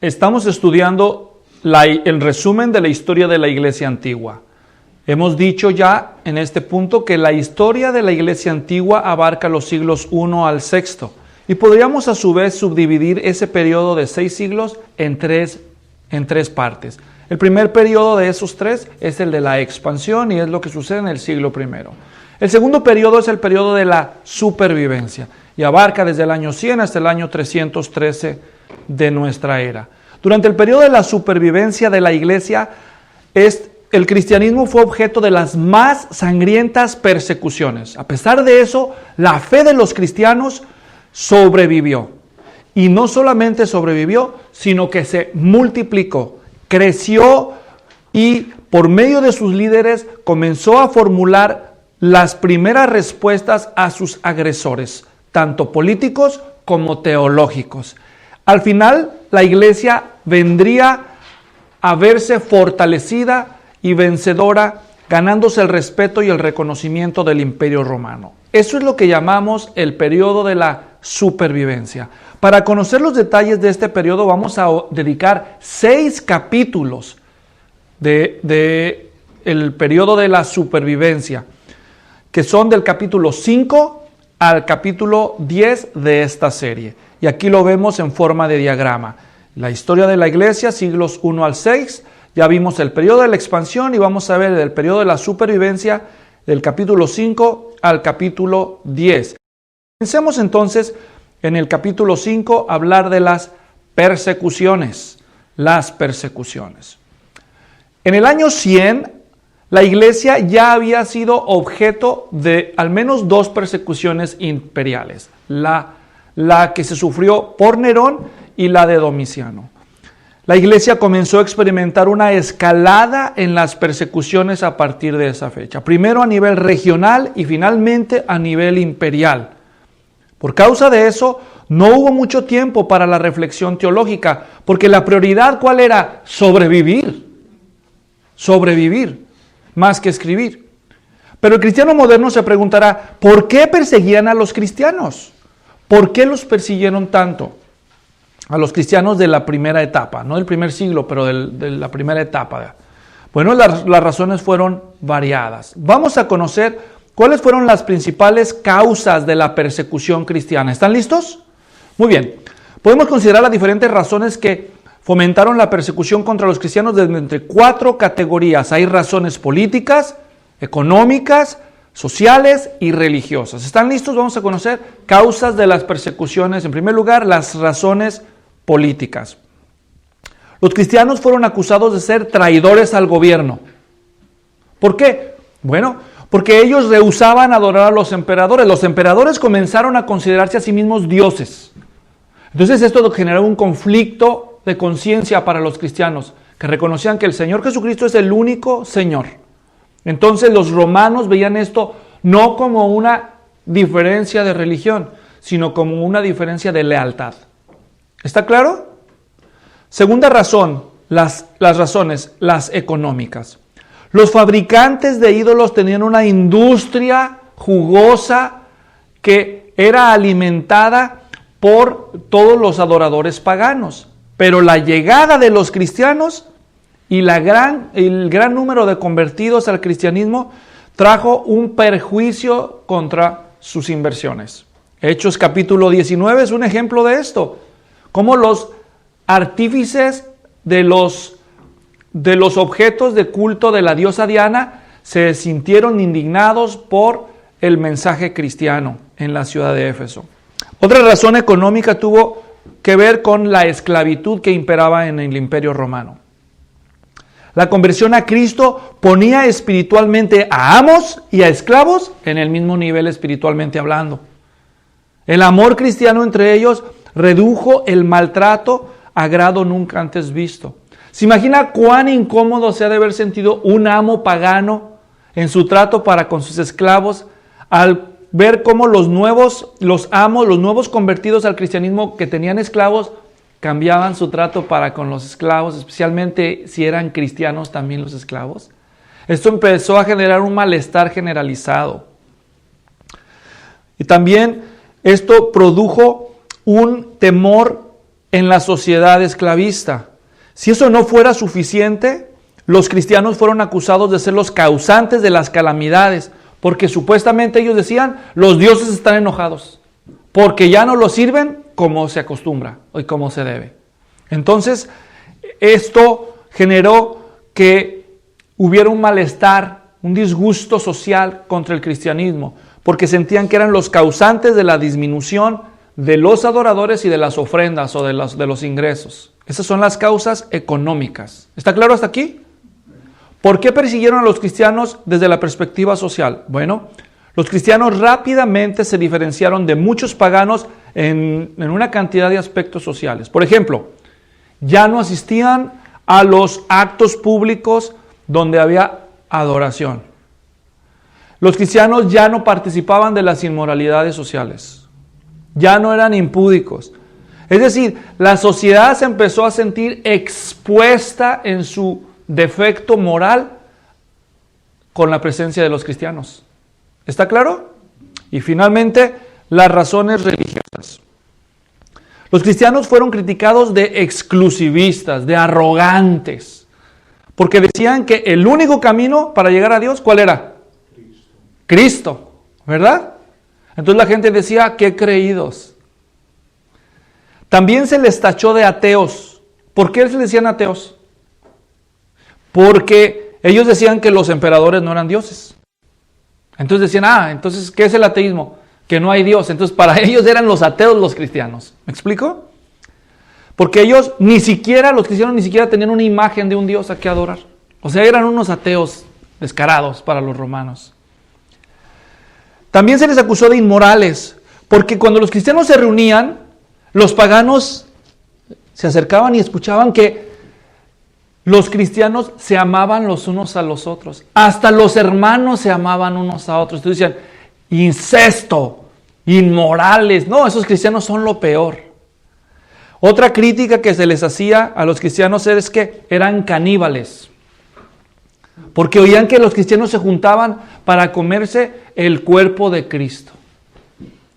Estamos estudiando el resumen de la historia de la Iglesia Antigua. Hemos dicho ya en este punto que la historia de la Iglesia Antigua abarca los siglos I al VI y podríamos a su vez subdividir ese periodo de 6 siglos en tres partes. El primer periodo de esos 3 es el de la expansión y es lo que sucede en el siglo I. El segundo periodo es el periodo de la supervivencia y abarca desde el año 100 hasta el año 313 de nuestra era. Durante el periodo de la supervivencia de la Iglesia, el cristianismo fue objeto de las más sangrientas persecuciones. A pesar de eso, la fe de los cristianos sobrevivió. Y no solamente sobrevivió, sino que se multiplicó, creció y por medio de sus líderes comenzó a formular las primeras respuestas a sus agresores, tanto políticos como teológicos. Al final, la Iglesia vendría a verse fortalecida y vencedora, ganándose el respeto y el reconocimiento del Imperio Romano. Eso es lo que llamamos el periodo de la supervivencia. Para conocer los detalles de este periodo vamos a dedicar 6 capítulos de el periodo de la supervivencia, que son del capítulo 5 al capítulo 10 de esta serie. Y aquí lo vemos en forma de diagrama. La historia de la Iglesia, siglos 1 al 6. Ya vimos el periodo de la expansión y vamos a ver el periodo de la supervivencia del capítulo 5 al capítulo 10. Comencemos entonces en el capítulo 5 a hablar de las persecuciones. Las persecuciones. En el año 100, la Iglesia ya había sido objeto de al menos 2 persecuciones imperiales. La que se sufrió por Nerón y la de Domiciano. La Iglesia comenzó a experimentar una escalada en las persecuciones a partir de esa fecha. Primero a nivel regional y finalmente a nivel imperial. Por causa de eso, no hubo mucho tiempo para la reflexión teológica, porque la prioridad, ¿cuál era? Sobrevivir. Sobrevivir, más que escribir. Pero el cristiano moderno se preguntará, ¿por qué perseguían a los cristianos? ¿Por qué los persiguieron tanto? A los cristianos de la primera etapa, no del primer siglo, pero de la primera etapa. Bueno, las razones fueron variadas. Vamos a conocer cuáles fueron las principales causas de la persecución cristiana. ¿Están listos? Muy bien. Podemos considerar las diferentes razones que fomentaron la persecución contra los cristianos desde entre 4 categorías. Hay razones políticas, económicas, sociales y religiosas. ¿Están listos? Vamos a conocer causas de las persecuciones. En primer lugar, las razones políticas. Los cristianos fueron acusados de ser traidores al gobierno. ¿Por qué? Bueno, porque ellos rehusaban adorar a los emperadores. Los emperadores comenzaron a considerarse a sí mismos dioses. Entonces esto generó un conflicto de conciencia para los cristianos, que reconocían que el Señor Jesucristo es el único Señor. Entonces los romanos veían esto no como una diferencia de religión, sino como una diferencia de lealtad. ¿Está claro? Segunda razón, las razones, las económicas. Los fabricantes de ídolos tenían una industria jugosa que era alimentada por todos los adoradores paganos. Pero la llegada de los cristianos y el gran número de convertidos al cristianismo trajo un perjuicio contra sus inversiones. Hechos capítulo 19 es un ejemplo de esto. Cómo los artífices de los objetos de culto de la diosa Diana se sintieron indignados por el mensaje cristiano en la ciudad de Éfeso. Otra razón económica tuvo que ver con la esclavitud que imperaba en el Imperio Romano. La conversión a Cristo ponía espiritualmente a amos y a esclavos en el mismo nivel espiritualmente hablando. El amor cristiano entre ellos redujo el maltrato a grado nunca antes visto. ¿Se imagina cuán incómodo se ha de haber sentido un amo pagano en su trato para con sus esclavos al ver cómo los nuevos convertidos al cristianismo que tenían esclavos cambiaban su trato para con los esclavos, especialmente si eran cristianos también los esclavos? Esto empezó a generar un malestar generalizado. Y también esto produjo un temor en la sociedad esclavista. Si eso no fuera suficiente, los cristianos fueron acusados de ser los causantes de las calamidades, porque supuestamente ellos decían, los dioses están enojados, porque ya no los sirven como se acostumbra y como se debe. Entonces, esto generó que hubiera un malestar, un disgusto social contra el cristianismo, porque sentían que eran los causantes de la disminución de los adoradores y de las ofrendas o de los ingresos. Esas son las causas económicas. ¿Está claro hasta aquí? ¿Por qué persiguieron a los cristianos desde la perspectiva social? Bueno, los cristianos rápidamente se diferenciaron de muchos paganos en una cantidad de aspectos sociales. Por ejemplo, ya no asistían a los actos públicos donde había adoración. Los cristianos ya no participaban de las inmoralidades sociales. Ya no eran impúdicos. Es decir, la sociedad se empezó a sentir expuesta en su defecto moral con la presencia de los cristianos. ¿Está claro? Y finalmente, las razones religiosas. Los cristianos fueron criticados de exclusivistas, de arrogantes, porque decían que el único camino para llegar a Dios, ¿cuál era? Cristo, ¿verdad? Entonces la gente decía, qué creídos. También se les tachó de ateos. ¿Por qué se les decían ateos? Porque ellos decían que los emperadores no eran dioses. Entonces decían, entonces, ¿qué es el ateísmo? Que no hay Dios. Entonces para ellos eran los ateos los cristianos. ¿Me explico? Porque ellos los cristianos ni siquiera tenían una imagen de un Dios a que adorar. O sea, eran unos ateos descarados para los romanos. También se les acusó de inmorales, porque cuando los cristianos se reunían, los paganos se acercaban y escuchaban que los cristianos se amaban los unos a los otros. Hasta los hermanos se amaban unos a otros. Entonces decían, incesto, inmorales. No, esos cristianos son lo peor. Otra crítica que se les hacía a los cristianos es que eran caníbales. Porque oían que los cristianos se juntaban para comerse el cuerpo de Cristo.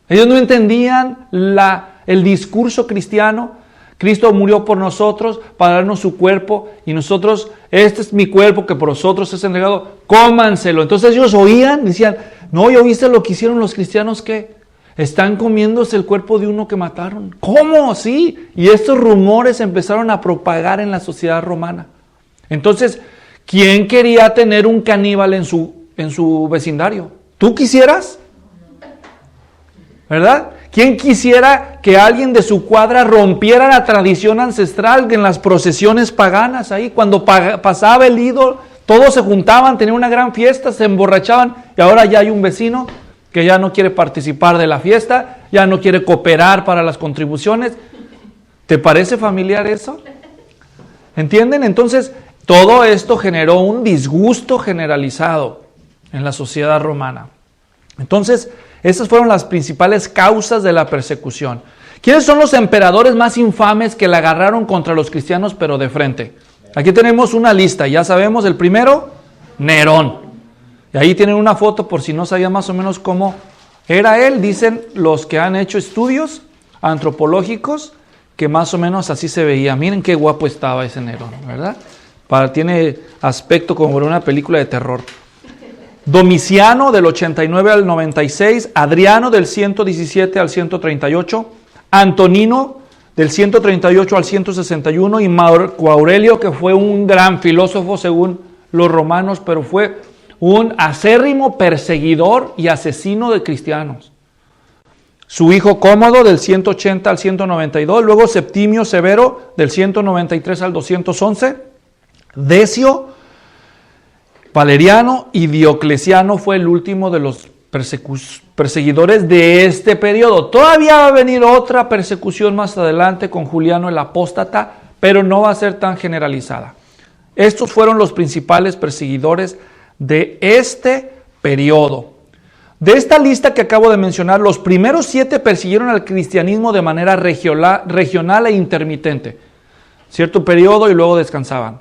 Ellos no entendían el discurso cristiano. Cristo murió por nosotros para darnos su cuerpo y nosotros, este es mi cuerpo que por vosotros es entregado, cómanselo. Entonces ellos oían, decían, no, ¿ya oíste lo que hicieron los cristianos? ¿Qué? Están comiéndose el cuerpo de uno que mataron. ¿Cómo? Sí. Y estos rumores empezaron a propagar en la sociedad romana. Entonces, ¿quién quería tener un caníbal en su vecindario? ¿Tú quisieras? ¿Verdad? ¿Quién quisiera que alguien de su cuadra rompiera la tradición ancestral en las procesiones paganas ahí? Cuando pasaba el ídolo, todos se juntaban, tenían una gran fiesta, se emborrachaban y ahora ya hay un vecino que ya no quiere participar de la fiesta, ya no quiere cooperar para las contribuciones. ¿Te parece familiar eso? ¿Entienden? Entonces, todo esto generó un disgusto generalizado en la sociedad romana. Entonces, esas fueron las principales causas de la persecución. ¿Quiénes son los emperadores más infames que la agarraron contra los cristianos pero de frente? Aquí tenemos una lista, ya sabemos, el primero, Nerón. Y ahí tienen una foto por si no sabían más o menos cómo era él. Dicen los que han hecho estudios antropológicos que más o menos así se veía. Miren qué guapo estaba ese Nerón, ¿verdad? Tiene aspecto como de una película de terror. Domiciano del 89 al 96, Adriano del 117 al 138, Antonino del 138 al 161 y Marco Aurelio, que fue un gran filósofo según los romanos, pero fue un acérrimo perseguidor y asesino de cristianos. Su hijo Cómodo del 180 al 192, luego Septimio Severo del 193 al 211, Decio, Valeriano y Diocleciano fue el último de los perseguidores de este periodo. Todavía va a venir otra persecución más adelante con Juliano el Apóstata, pero no va a ser tan generalizada. Estos fueron los principales perseguidores de este periodo. De esta lista que acabo de mencionar, los primeros 7 persiguieron al cristianismo de manera regional e intermitente. Cierto periodo y luego descansaban.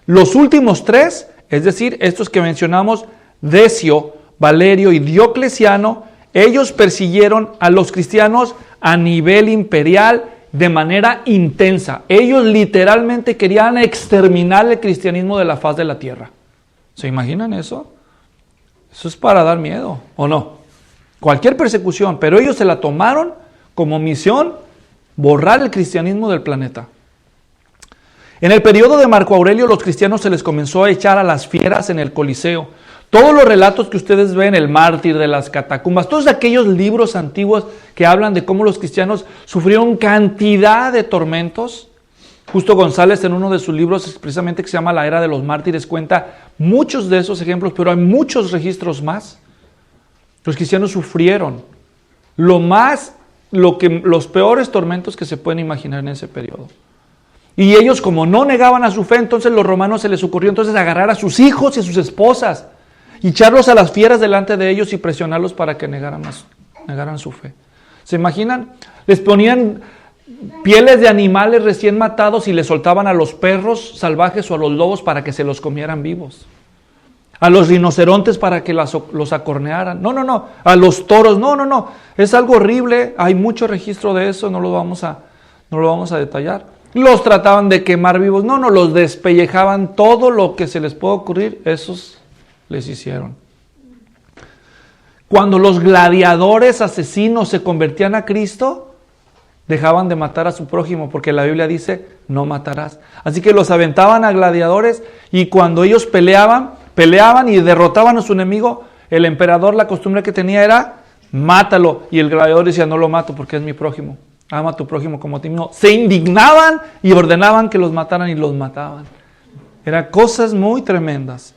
Los últimos 3, es decir, estos que mencionamos, Decio, Valerio y Diocleciano, ellos persiguieron a los cristianos a nivel imperial de manera intensa. Ellos literalmente querían exterminar el cristianismo de la faz de la tierra. ¿Se imaginan eso? Eso es para dar miedo, ¿o no? Cualquier persecución, pero ellos se la tomaron como misión, borrar el cristianismo del planeta. En el periodo de Marco Aurelio, los cristianos se les comenzó a echar a las fieras en el Coliseo. Todos los relatos que ustedes ven, el mártir de las catacumbas, todos aquellos libros antiguos que hablan de cómo los cristianos sufrieron cantidad de tormentos. Justo González, en uno de sus libros, precisamente que se llama La Era de los Mártires, cuenta muchos de esos ejemplos, pero hay muchos registros más. Los cristianos sufrieron los peores tormentos que se pueden imaginar en ese periodo. Y ellos, como no negaban a su fe, entonces los romanos se les ocurrió entonces agarrar a sus hijos y a sus esposas, y echarlos a las fieras delante de ellos y presionarlos para que negaran su fe. ¿Se imaginan? Les ponían pieles de animales recién matados y les soltaban a los perros salvajes o a los lobos para que se los comieran vivos. A los rinocerontes para que los acornearan. No. A los toros. No. Es algo horrible. Hay mucho registro de eso. No lo vamos a detallar. Los trataban de quemar vivos. No. Los despellejaban. Todo lo que se les puede ocurrir, esos les hicieron. Cuando los gladiadores asesinos se convertían a Cristo, dejaban de matar a su prójimo, porque la Biblia dice, no matarás. Así que los aventaban a gladiadores, y cuando ellos peleaban y derrotaban a su enemigo, el emperador, la costumbre que tenía era, mátalo. Y el gladiador decía, no lo mato porque es mi prójimo. Ama a tu prójimo como a ti mismo. Se indignaban y ordenaban que los mataran, y los mataban. Eran cosas muy tremendas.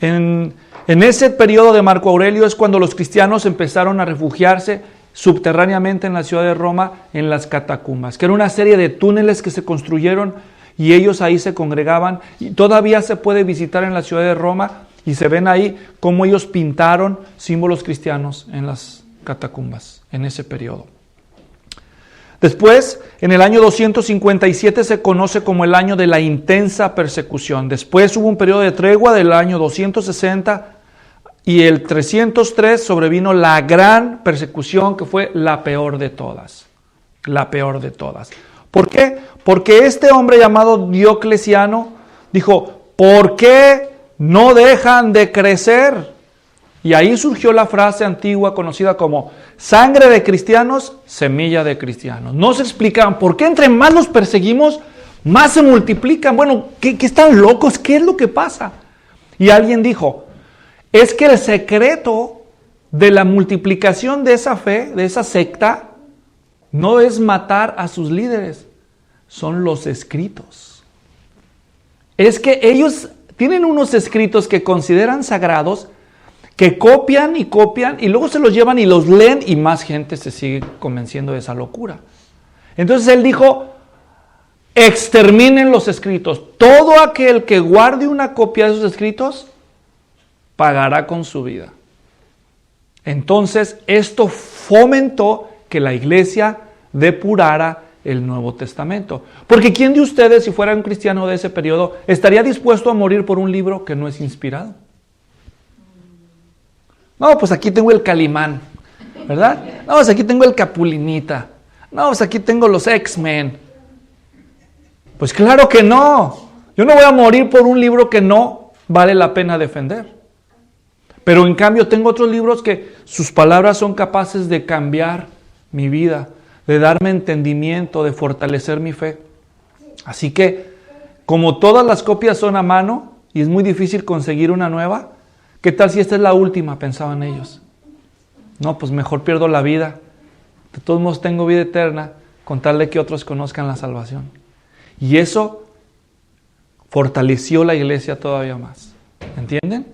En ese periodo de Marco Aurelio es cuando los cristianos empezaron a refugiarse subterráneamente en la ciudad de Roma, en las catacumbas, que era una serie de túneles que se construyeron, y ellos ahí se congregaban, y todavía se puede visitar en la ciudad de Roma, y se ven ahí cómo ellos pintaron símbolos cristianos en las catacumbas, en ese periodo. Después, en el año 257 se conoce como el año de la intensa persecución. Después hubo un periodo de tregua del año 260, y el 303 sobrevino la gran persecución, que fue la peor de todas. La peor de todas. ¿Por qué? Porque este hombre llamado Diocleciano dijo, ¿por qué no dejan de crecer? Y ahí surgió la frase antigua conocida como sangre de cristianos, semilla de cristianos. No se explicaban por qué entre más los perseguimos, más se multiplican. Bueno, ¿qué están locos? ¿Qué es lo que pasa? Y alguien dijo, es que el secreto de la multiplicación de esa fe, de esa secta, no es matar a sus líderes, son los escritos. Es que ellos tienen unos escritos que consideran sagrados, que copian, y luego se los llevan y los leen, y más gente se sigue convenciendo de esa locura. Entonces él dijo, exterminen los escritos. Todo aquel que guarde una copia de esos escritos, pagará con su vida. Entonces, esto fomentó que la iglesia depurara el Nuevo Testamento. Porque ¿quién de ustedes, si fuera un cristiano de ese periodo, estaría dispuesto a morir por un libro que no es inspirado? No, pues aquí tengo el Calimán, ¿verdad? No, pues aquí tengo el Capulinita. No, pues aquí tengo los X-Men. Pues claro que no. Yo no voy a morir por un libro que no vale la pena defender. Pero en cambio tengo otros libros que sus palabras son capaces de cambiar mi vida, de darme entendimiento, de fortalecer mi fe. Así que, como todas las copias son a mano y es muy difícil conseguir una nueva, ¿qué tal si esta es la última?, pensaban ellos. No, pues mejor pierdo la vida. De todos modos tengo vida eterna, con tal de que otros conozcan la salvación. Y eso fortaleció la iglesia todavía más. ¿Entienden?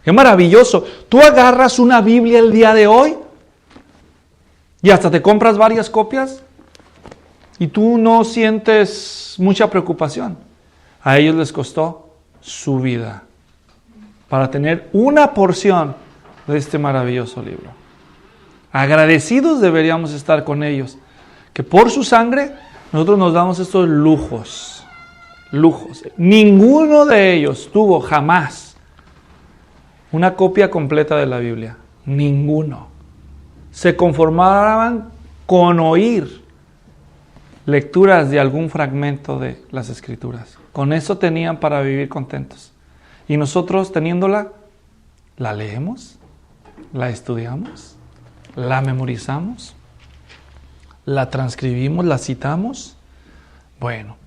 ¡Qué maravilloso! Tú agarras una Biblia el día de hoy y hasta te compras varias copias y tú no sientes mucha preocupación. A ellos les costó su vida para tener una porción de este maravilloso libro. Agradecidos deberíamos estar con ellos, que por su sangre nosotros nos damos estos lujos. Ninguno de ellos tuvo jamás una copia completa de la Biblia. Ninguno. Se conformaban con oír lecturas de algún fragmento de las Escrituras. Con eso tenían para vivir contentos. Y nosotros teniéndola, la leemos, la estudiamos, la memorizamos, la transcribimos, la citamos. Bueno,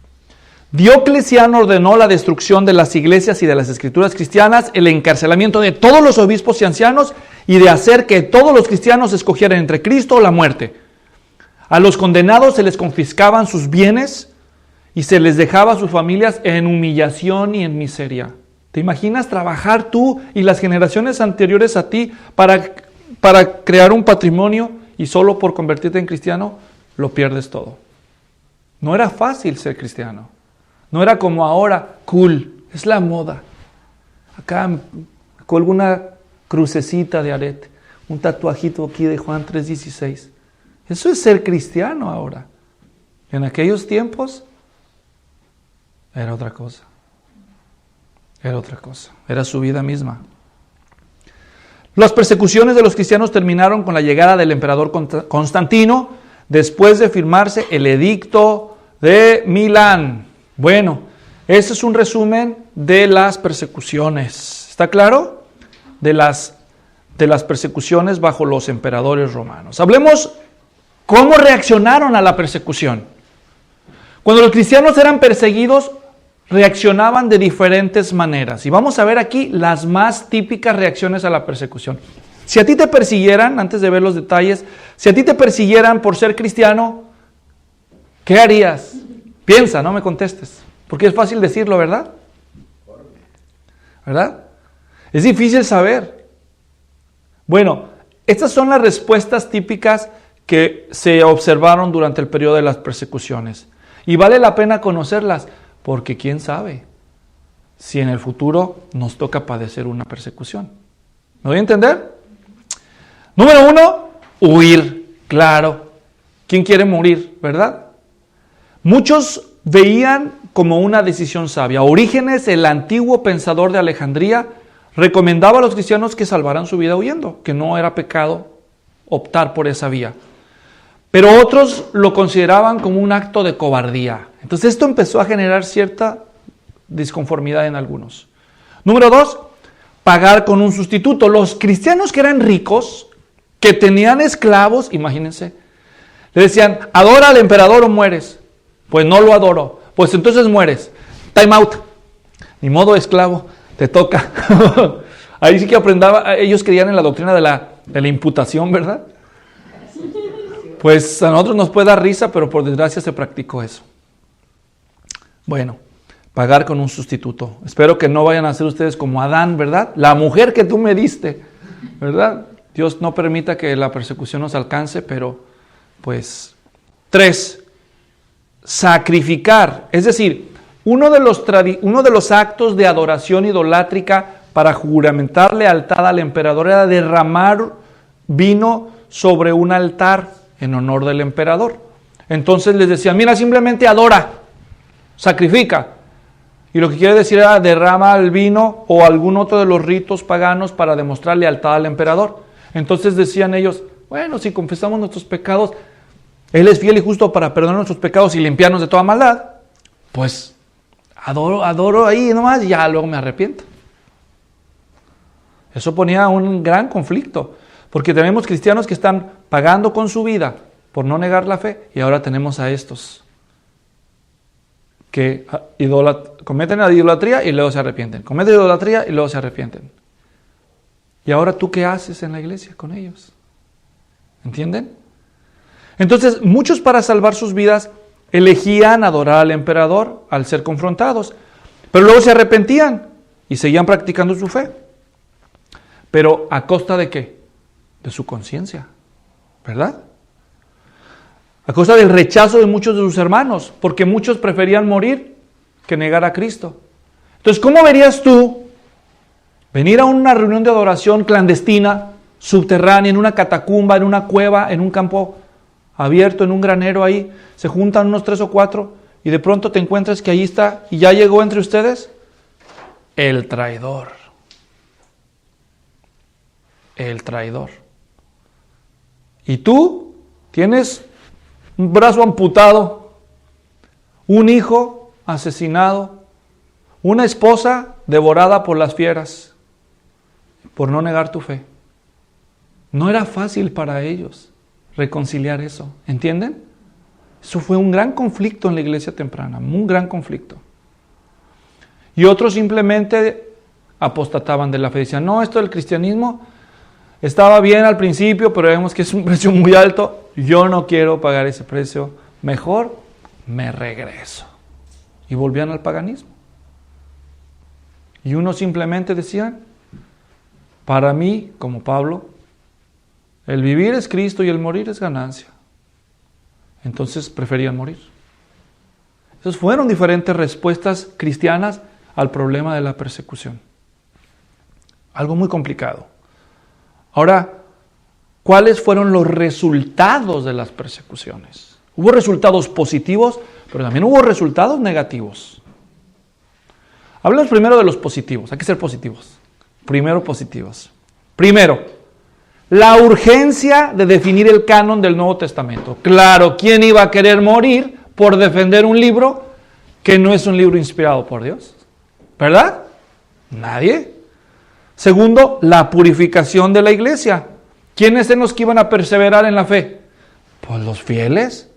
Diocleciano ordenó la destrucción de las iglesias y de las escrituras cristianas, el encarcelamiento de todos los obispos y ancianos y de hacer que todos los cristianos escogieran entre Cristo o la muerte. A los condenados se les confiscaban sus bienes y se les dejaba a sus familias en humillación y en miseria. ¿Te imaginas trabajar tú y las generaciones anteriores a ti para crear un patrimonio y solo por convertirte en cristiano lo pierdes todo? No era fácil ser cristiano. No era como ahora, cool, es la moda. Acá colgo una crucecita de arete, un tatuajito aquí de Juan 3:16. Eso es ser cristiano ahora. En aquellos tiempos era otra cosa. Era otra cosa. Era su vida misma. Las persecuciones de los cristianos terminaron con la llegada del emperador Constantino después de firmarse el edicto de Milán. Bueno, ese es un resumen de las persecuciones. ¿Está claro? De las persecuciones bajo los emperadores romanos. Hablemos cómo reaccionaron a la persecución. Cuando los cristianos eran perseguidos, reaccionaban de diferentes maneras. Y vamos a ver aquí las más típicas reacciones a la persecución. Si a ti te persiguieran, antes de ver los detalles, si a ti te persiguieran por ser cristiano, ¿qué harías? Piensa, no me contestes, porque es fácil decirlo, ¿verdad? ¿Verdad? Es difícil saber. Bueno, estas son las respuestas típicas que se observaron durante el periodo de las persecuciones. Y vale la pena conocerlas, porque quién sabe si en el futuro nos toca padecer una persecución. ¿Me voy a entender? Número 1, huir. Claro. ¿Quién quiere morir, verdad? Muchos veían como una decisión sabia. Orígenes, el antiguo pensador de Alejandría, recomendaba a los cristianos que salvaran su vida huyendo, que no era pecado optar por esa vía. Pero otros lo consideraban como un acto de cobardía. Entonces esto empezó a generar cierta disconformidad en algunos. Número 2, pagar con un sustituto. Los cristianos que eran ricos, que tenían esclavos, imagínense, le decían, adora al emperador o mueres. Pues no lo adoro. Pues entonces mueres. Time out. Ni modo, esclavo, te toca. Ahí sí que aprendaba, ellos creían en la doctrina de la imputación, ¿verdad? Pues a nosotros nos puede dar risa, pero por desgracia se practicó eso. Bueno, pagar con un sustituto. Espero que no vayan a ser ustedes como Adán, ¿verdad? La mujer que tú me diste, ¿verdad? Dios no permita que la persecución nos alcance, pero pues... 3, sacrificar. Es decir, uno de los actos de adoración idolátrica para juramentar lealtad al emperador era derramar vino sobre un altar en honor del emperador. Entonces les decían, mira, simplemente adora, sacrifica. Y lo que quiere decir era derrama el vino o algún otro de los ritos paganos para demostrar lealtad al emperador. Entonces decían ellos, bueno, si confesamos nuestros pecados, Él es fiel y justo para perdonar nuestros pecados y limpiarnos de toda maldad. Pues adoro ahí nomás y ya luego me arrepiento. Eso ponía un gran conflicto, porque tenemos cristianos que están pagando con su vida por no negar la fe, y ahora tenemos a estos que cometen la idolatría y luego se arrepienten. Cometen idolatría y luego se arrepienten. ¿Y ahora tú qué haces en la iglesia con ellos? ¿Entienden? Entonces, muchos para salvar sus vidas elegían adorar al emperador al ser confrontados, pero luego se arrepentían y seguían practicando su fe. Pero ¿a costa de qué? De su conciencia, ¿verdad? A costa del rechazo de muchos de sus hermanos, porque muchos preferían morir que negar a Cristo. Entonces, ¿cómo verías tú venir a una reunión de adoración clandestina, subterránea, en una catacumba, en una cueva, en un campo abierto, en un granero ahí, se juntan unos 3 o 4 y de pronto te encuentras que ahí está y ya llegó entre ustedes el traidor? El traidor. Y tú tienes un brazo amputado un hijo asesinado, una esposa devorada por las fieras, por no negar tu fe. No era fácil para ellos reconciliar eso, ¿entienden? Eso fue un gran conflicto en la iglesia temprana, un gran conflicto. Y otros simplemente apostataban de la fe, decían, no, esto del cristianismo estaba bien al principio, pero vemos que es un precio muy alto, yo no quiero pagar ese precio, mejor me regreso. Y volvían al paganismo. Y unos simplemente decían, para mí, como Pablo, el vivir es Cristo y el morir es ganancia. Entonces preferían morir. Esas fueron diferentes respuestas cristianas al problema de la persecución. Algo muy complicado. Ahora, ¿cuáles fueron los resultados de las persecuciones? Hubo resultados positivos, pero también hubo resultados negativos. Hablemos primero de los positivos. Hay que ser positivos. Primero, positivos. Primero, la urgencia de definir el canon del Nuevo Testamento. Claro, ¿quién iba a querer morir por defender un libro que no es un libro inspirado por Dios? ¿Verdad? Nadie. Segundo, la purificación de la iglesia. ¿Quiénes eran los que iban a perseverar en la fe? Pues los fieles.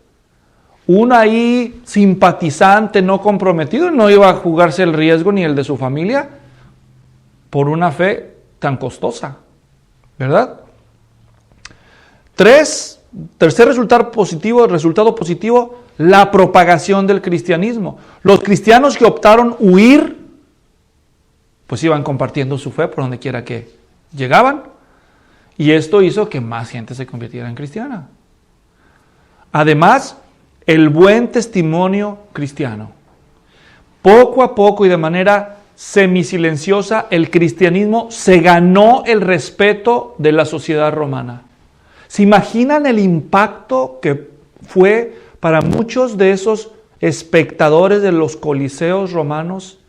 Un ahí simpatizante, no comprometido, no iba a jugarse el riesgo ni el de su familia por una fe tan costosa, ¿verdad? Tercer resultado positivo, la propagación del cristianismo. Los cristianos que optaron huir, pues iban compartiendo su fe por donde quiera que llegaban, y esto hizo que más gente se convirtiera en cristiana. Además, el buen testimonio cristiano. Poco a poco y de manera semisilenciosa, el cristianismo se ganó el respeto de la sociedad romana. ¿Se imaginan el impacto que fue para muchos de esos espectadores de los coliseos romanos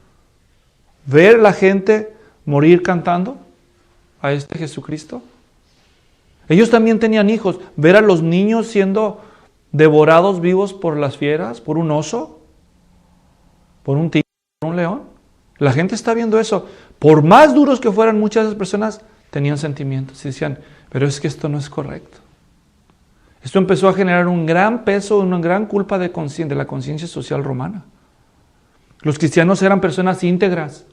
ver la gente morir cantando a este Jesucristo? Ellos también tenían hijos. Ver a los niños siendo devorados vivos por las fieras, por un oso, por un tigre, por un león. La gente está viendo eso. Por más duros que fueran, muchas de esas personas tenían sentimientos y decían, pero es que esto no es correcto. Esto empezó a generar un gran peso, una gran culpa de la conciencia social romana. Los cristianos eran personas íntegras.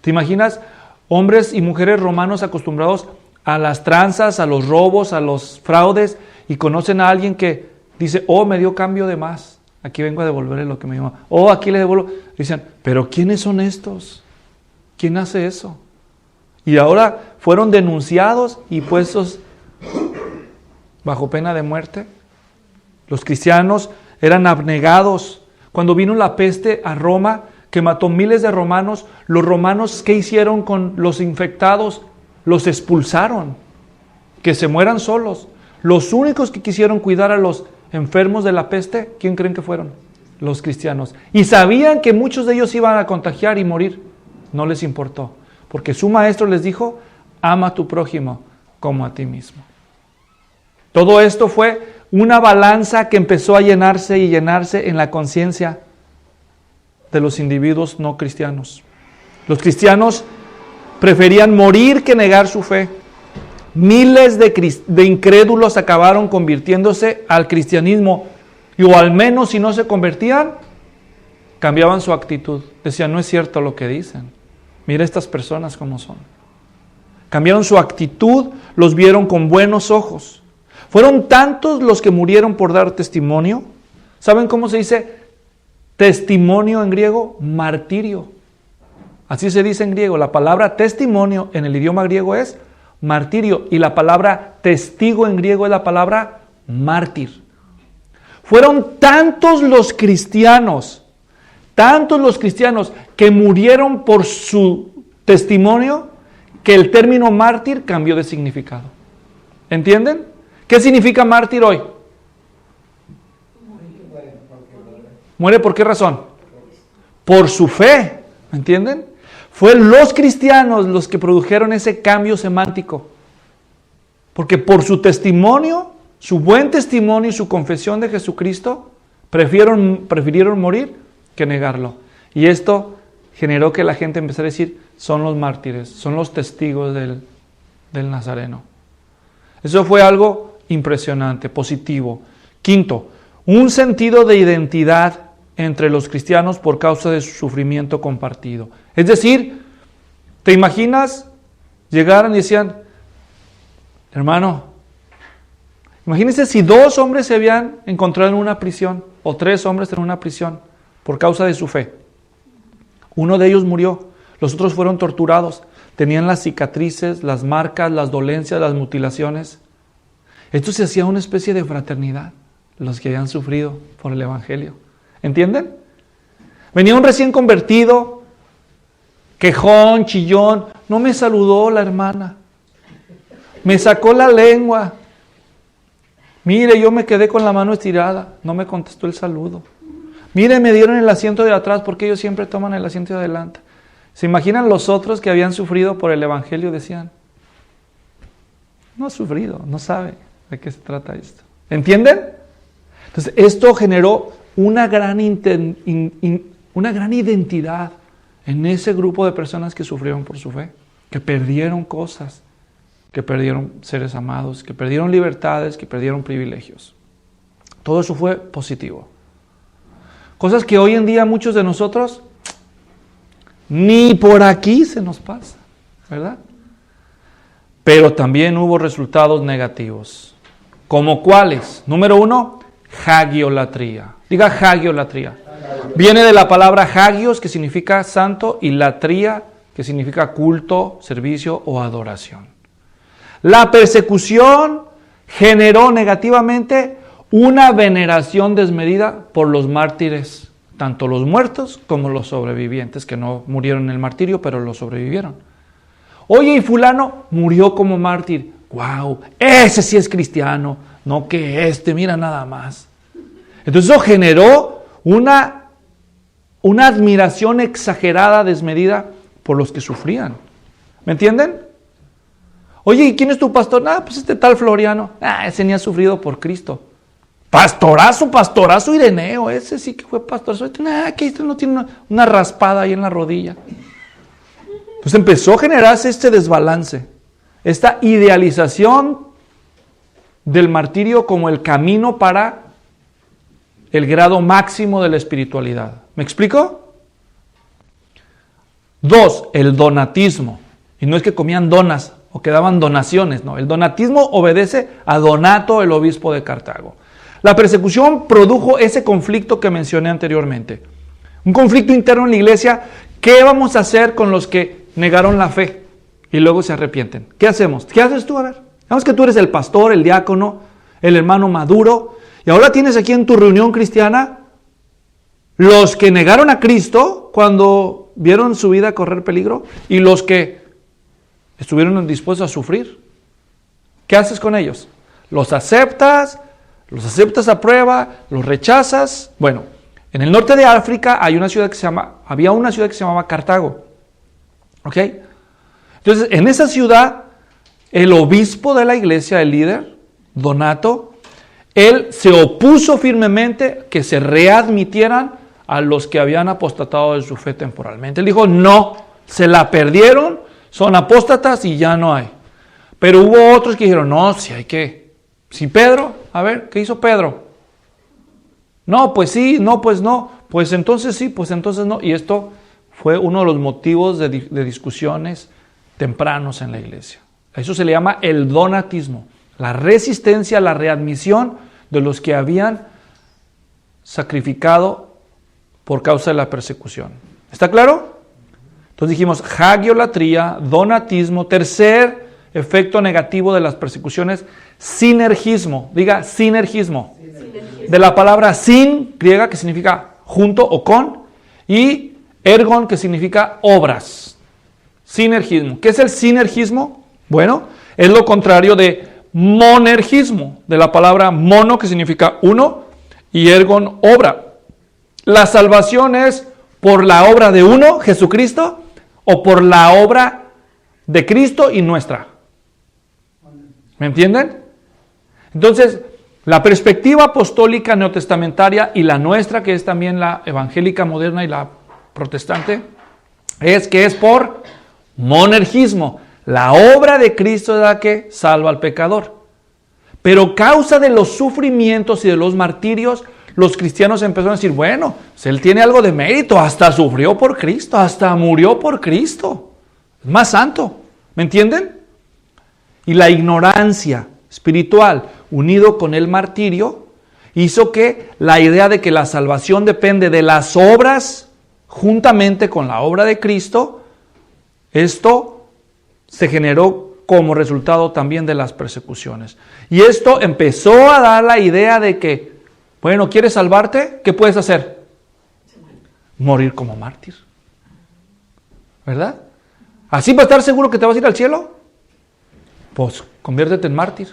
¿Te imaginas hombres y mujeres romanos acostumbrados a las tranzas, a los robos, a los fraudes, y conocen a alguien que dice, oh, me dio cambio de más, aquí vengo a devolverle lo que me dio, oh, aquí le devuelvo? Dicen, pero ¿quiénes son estos? ¿Quién hace eso? Y ahora fueron denunciados y puestos bajo pena de muerte. Los cristianos eran abnegados. Cuando vino la peste a Roma, que mató miles de romanos, los romanos, ¿qué hicieron con los infectados? Los expulsaron, que se mueran solos. Los únicos que quisieron cuidar a los enfermos de la peste, ¿quién creen que fueron? Los cristianos. Y sabían que muchos de ellos iban a contagiar y morir. No les importó, porque su maestro les dijo, ama a tu prójimo como a ti mismo. Todo esto fue una balanza que empezó a llenarse y llenarse en la conciencia de los individuos no cristianos. Los cristianos preferían morir que negar su fe. Miles de incrédulos acabaron convirtiéndose al cristianismo, o al menos si no se convertían, cambiaban su actitud. Decían, no es cierto lo que dicen. Mira estas personas cómo son. Cambiaron su actitud, los vieron con buenos ojos. Fueron tantos los que murieron por dar testimonio. ¿Saben cómo se dice testimonio en griego? Martirio. Así se dice en griego. La palabra testimonio en el idioma griego es martirio, y la palabra testigo en griego es la palabra mártir. Fueron tantos los cristianos que murieron por su testimonio, que el término mártir cambió de significado. ¿Entienden? ¿Qué significa mártir hoy? ¿Muere por qué razón? Por su fe. ¿Me entienden? Fueron los cristianos los que produjeron ese cambio semántico. Porque por su testimonio, su buen testimonio y su confesión de Jesucristo, Prefirieron morir que negarlo. Y esto generó que la gente empezara a decir, son los mártires, son los testigos del Nazareno. Eso fue algo impresionante, positivo. Quinto, un sentido de identidad entre los cristianos por causa de su sufrimiento compartido. Es decir, ¿te imaginas? Llegaron y decían, hermano, imagínense si 2 hombres se habían encontrado en una prisión, o 3 hombres en una prisión, por causa de su fe. Uno de ellos murió, los otros fueron torturados, tenían las cicatrices, las marcas, las dolencias, las mutilaciones. Esto se hacía una especie de fraternidad, los que habían sufrido por el Evangelio. ¿Entienden? Venía un recién convertido, quejón, chillón, no me saludó la hermana, me sacó la lengua. Mire, yo me quedé con la mano estirada, no me contestó el saludo. Mire, me dieron el asiento de atrás porque ellos siempre toman el asiento de adelante. ¿Se imaginan los otros que habían sufrido por el Evangelio? Decían, no ha sufrido, no sabe de qué se trata esto. ¿Entienden? Entonces, esto generó una gran identidad en ese grupo de personas que sufrieron por su fe, que perdieron cosas, que perdieron seres amados, que perdieron libertades, que perdieron privilegios. Todo eso fue positivo. Cosas que hoy en día muchos de nosotros ni por aquí se nos pasa, ¿verdad? Pero también hubo resultados negativos. ¿Como cuáles? Número 1, hagiolatría. Diga hagiolatría. Viene de la palabra hagios, que significa santo, y latría, que significa culto, servicio o adoración. La persecución generó negativamente una veneración desmedida por los mártires, tanto los muertos como los sobrevivientes, que no murieron en el martirio, pero lo sobrevivieron. Oye, y fulano murió como mártir. ¡Wow! Ese sí es cristiano, no que mira nada más. Entonces eso generó una admiración exagerada, desmedida, por los que sufrían. ¿Me entienden? Oye, ¿y quién es tu pastor? Pues este tal Floriano. Ese ni ha sufrido por Cristo. Pastorazo Ireneo, ese sí que fue pastorazo. Que no tiene una raspada ahí en la rodilla. Pues empezó a generarse este desbalance, esta idealización del martirio como el camino para el grado máximo de la espiritualidad. ¿Me explico? 2, el donatismo. Y no es que comían donas o que daban donaciones, no. El donatismo obedece a Donato, el obispo de Cartago. La persecución produjo ese conflicto que mencioné anteriormente. Un conflicto interno en la iglesia. ¿Qué vamos a hacer con los que negaron la fe y luego se arrepienten? ¿Qué hacemos? ¿Qué haces tú? A ver, vamos que tú eres el pastor, el diácono, el hermano maduro, y ahora tienes aquí en tu reunión cristiana los que negaron a Cristo cuando vieron su vida correr peligro y los que estuvieron dispuestos a sufrir. ¿Qué haces con ellos? ¿Los aceptas a prueba? ¿Los rechazas? Bueno, en el norte de África había una ciudad que se llamaba Cartago. ¿Ok? Entonces, en esa ciudad, el obispo de la iglesia, el líder, Donato, él se opuso firmemente que se readmitieran a los que habían apostatado de su fe temporalmente. Él dijo, no, se la perdieron, son apóstatas y ya no hay. Pero hubo otros que dijeron, no, si hay que. Si Pedro, a ver, ¿qué hizo Pedro? No, pues sí, no, pues no. Pues entonces sí, pues entonces no. Y esto fue uno de los motivos de discusiones tempranos en la iglesia. A eso se le llama el donatismo, la resistencia a la readmisión de los que habían sacrificado por causa de la persecución. ¿Está claro? Entonces dijimos hagiolatría, donatismo. Tercer efecto negativo de las persecuciones, sinergismo. Diga sinergismo. De la palabra sin, griega, que significa junto o con, y ergon, que significa obras. Sinergismo. ¿Qué es el sinergismo? Bueno, es lo contrario de monergismo, de la palabra mono, que significa uno, y ergon, obra. La salvación es por la obra de uno, Jesucristo, o por la obra de Cristo y nuestra. ¿Me entienden? Entonces, La perspectiva apostólica neotestamentaria y la nuestra, que es también la evangélica moderna y la protestante, es que es por monergismo. La obra de Cristo es la que salva al pecador. Pero causa de los sufrimientos y de los martirios, los cristianos empezaron a decir, bueno, pues él tiene algo de mérito, hasta sufrió por Cristo, hasta murió por Cristo. Es más santo, ¿me entienden? Y la ignorancia espiritual, unido con el martirio, hizo que la idea de que la salvación depende de las obras, juntamente con la obra de Cristo, esto se generó como resultado también de las persecuciones. Y esto empezó a dar la idea de que, bueno, ¿quieres salvarte? ¿Qué puedes hacer? Morir como mártir. ¿Verdad? ¿Así para estar seguro que te vas a ir al cielo? Pues conviértete en mártir.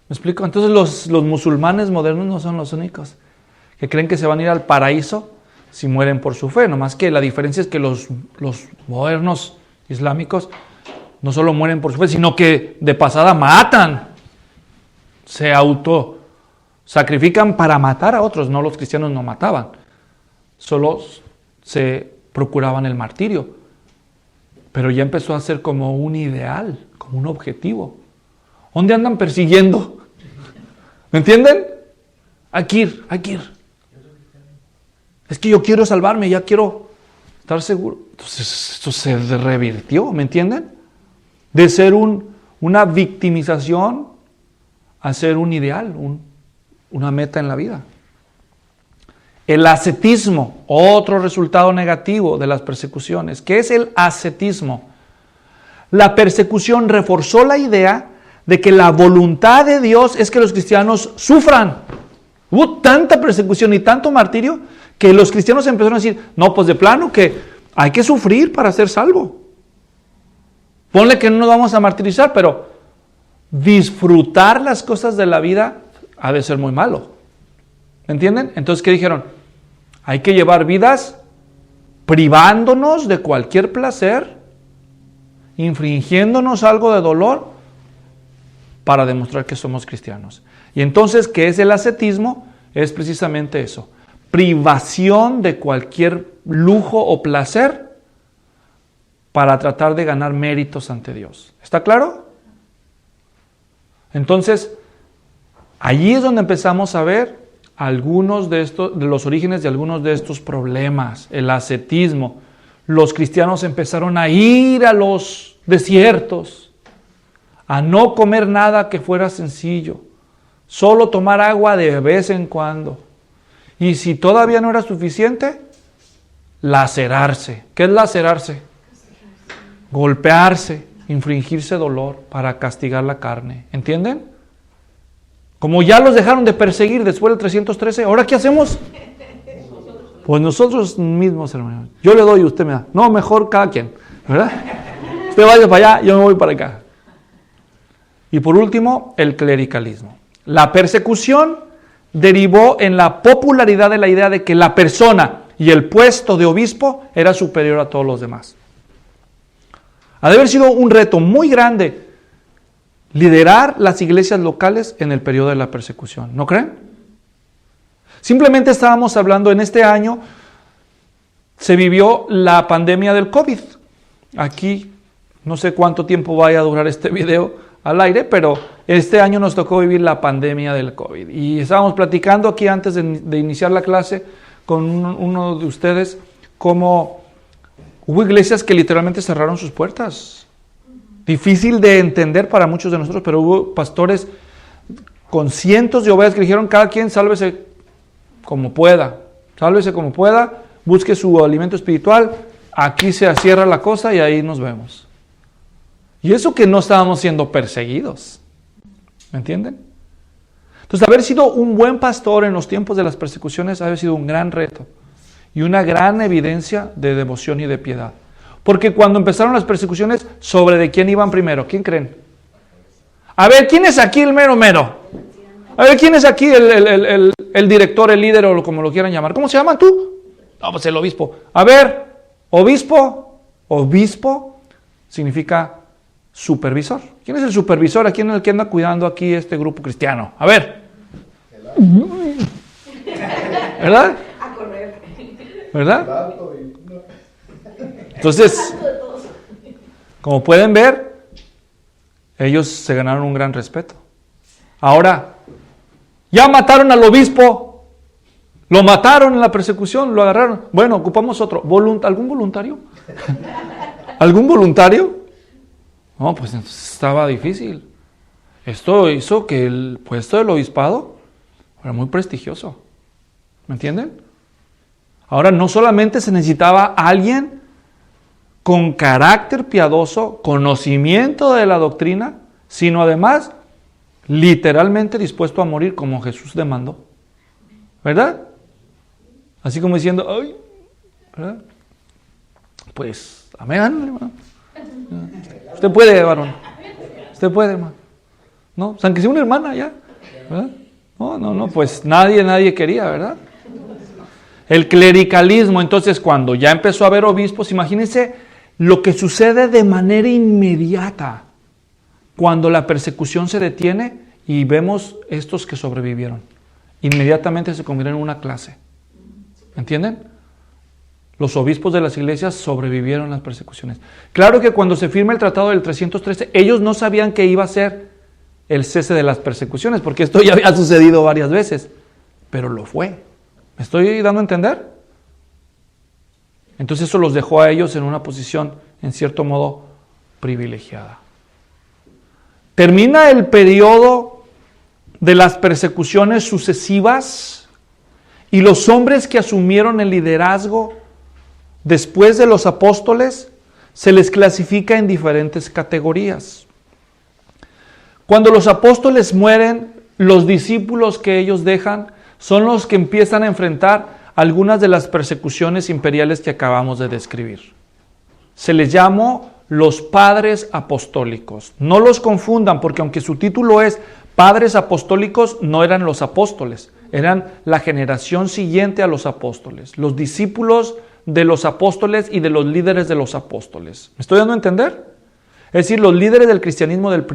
¿Me explico? Entonces los musulmanes modernos no son los únicos que creen que se van a ir al paraíso si mueren por su fe. Nomás que la diferencia es que los modernos islámicos no solo mueren por su fe, sino que de pasada matan. Se sacrifican para matar a otros. No, los cristianos no mataban. Solo se procuraban el martirio. Pero ya empezó a ser como un ideal, como un objetivo. ¿Dónde andan persiguiendo? ¿Me entienden? Hay que ir. Es que yo quiero salvarme, ya quiero estar seguro. Entonces esto se revirtió, ¿me entienden? De ser una victimización a ser un ideal, una meta en la vida. El ascetismo, otro resultado negativo de las persecuciones. ¿Qué es el ascetismo? La persecución reforzó la idea de que la voluntad de Dios es que los cristianos sufran. Hubo tanta persecución y tanto martirio que los cristianos empezaron a decir, no, pues de plano que hay que sufrir para ser salvo. Ponle que no nos vamos a martirizar, pero disfrutar las cosas de la vida ha de ser muy malo. ¿Me entienden? Entonces, ¿qué dijeron? Hay que llevar vidas privándonos de cualquier placer, infringiéndonos algo de dolor para demostrar que somos cristianos. Y entonces, ¿qué es el ascetismo? Es precisamente eso. Privación de cualquier lujo o placer para tratar de ganar méritos ante Dios. ¿Está claro? Entonces, allí es donde empezamos a ver algunos de los orígenes de algunos de estos problemas. El ascetismo. Los cristianos empezaron a ir a los desiertos, a no comer nada que fuera sencillo, solo tomar agua de vez en cuando. Y si todavía no era suficiente, lacerarse. ¿Qué es lacerarse? Golpearse, infligirse dolor para castigar la carne. ¿Entienden? Como ya los dejaron de perseguir después del 313, ¿ahora qué hacemos? Pues nosotros mismos, hermanos. Yo le doy y usted me da. No, mejor cada quien, ¿verdad? Usted vaya para allá, yo me voy para acá. Y por último, el clericalismo. La persecución derivó en la popularidad de la idea de que la persona y el puesto de obispo era superior a todos los demás. Ha de haber sido un reto muy grande liderar las iglesias locales en el periodo de la persecución, ¿no creen? Simplemente estábamos hablando en este año, se vivió la pandemia del COVID. Aquí, no sé cuánto tiempo vaya a durar este video al aire, pero este año nos tocó vivir la pandemia del COVID. Y estábamos platicando aquí antes de iniciar la clase con uno de ustedes, cómo hubo iglesias que literalmente cerraron sus puertas. Difícil de entender para muchos de nosotros, pero hubo pastores con cientos de ovejas que dijeron, cada quien sálvese como pueda, busque su alimento espiritual, aquí se cierra la cosa y ahí nos vemos. Y eso que no estábamos siendo perseguidos, ¿me entienden? Entonces, haber sido un buen pastor en los tiempos de las persecuciones ha sido un gran reto y una gran evidencia de devoción y de piedad. Porque cuando empezaron las persecuciones, ¿sobre de quién iban primero? ¿Quién creen? A ver, ¿quién es aquí el mero mero? A ver, ¿quién es aquí el director, el líder o como lo quieran llamar? ¿Cómo se llama tú? No, pues el obispo. A ver, obispo significa supervisor. ¿Quién es el supervisor? ¿A quién es el que anda cuidando aquí este grupo cristiano? A ver, ¿Verdad? A correr. ¿Verdad? Entonces, como pueden ver, ellos se ganaron un gran respeto. Ahora, ya mataron al obispo, lo mataron en la persecución, lo agarraron. Bueno, ocupamos otro. ¿Algún voluntario? ¿Algún voluntario? No, pues estaba difícil. Esto hizo que el puesto del obispado era muy prestigioso. ¿Me entienden? Ahora, no solamente se necesitaba alguien con carácter piadoso, conocimiento de la doctrina, sino además literalmente dispuesto a morir como Jesús demandó. ¿Verdad? Así como diciendo, ay, ¿verdad? Pues, amén, hermano. Usted puede, varón. Usted puede, hermano. ¿No? Aunque sea una hermana ya. ¿Verdad? No, pues nadie quería, ¿verdad? El clericalismo, entonces, cuando ya empezó a haber obispos, imagínense lo que sucede de manera inmediata cuando la persecución se detiene y vemos estos que sobrevivieron. Inmediatamente se convirtieron en una clase. ¿Entienden? Los obispos de las iglesias sobrevivieron las persecuciones. Claro que cuando se firma el tratado del 313, ellos no sabían que iba a ser el cese de las persecuciones, porque esto ya había sucedido varias veces, pero lo fue. ¿Me estoy dando a entender? Entonces eso los dejó a ellos en una posición, en cierto modo, privilegiada. Termina el periodo de las persecuciones sucesivas y los hombres que asumieron el liderazgo después de los apóstoles se les clasifica en diferentes categorías. Cuando los apóstoles mueren, los discípulos que ellos dejan son los que empiezan a enfrentar algunas de las persecuciones imperiales que acabamos de describir. Se les llamó los padres apostólicos. No los confundan, porque aunque su título es padres apostólicos, no eran los apóstoles, eran la generación siguiente a los apóstoles, los discípulos de los apóstoles y de los líderes de los apóstoles. ¿Me estoy dando a entender? Es decir, los líderes del cristianismo del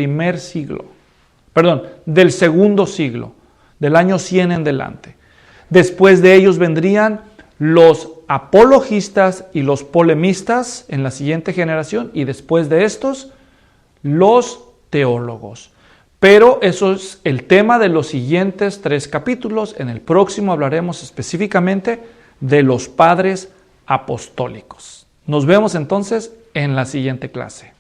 del segundo siglo, del año 100 en delante. Después de ellos vendrían los apologistas y los polemistas en la siguiente generación, y después de estos, los teólogos. Pero eso es el tema de los siguientes 3 capítulos. En el próximo hablaremos específicamente de los padres apostólicos. Nos vemos entonces en la siguiente clase.